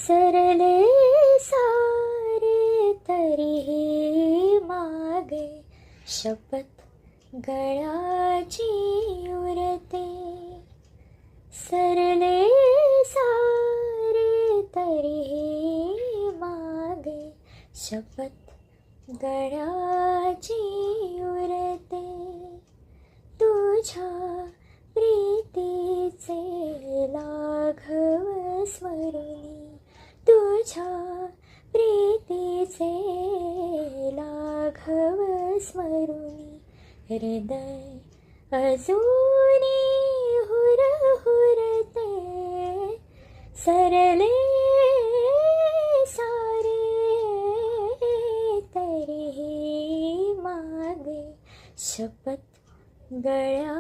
सरले सारे तरीही मागे शपथ गळाची उरते. सरले सारे तरीही मागे शपथ गळाची उरते. तुझ्या प्रीतीचे लाघव स्मरुनी, तुझ्या प्रीतीचे लाघव स्मरुनी, हृदय अजूनी हुरहुरते. सरले सारे तरीही मागे शपथ गळ्या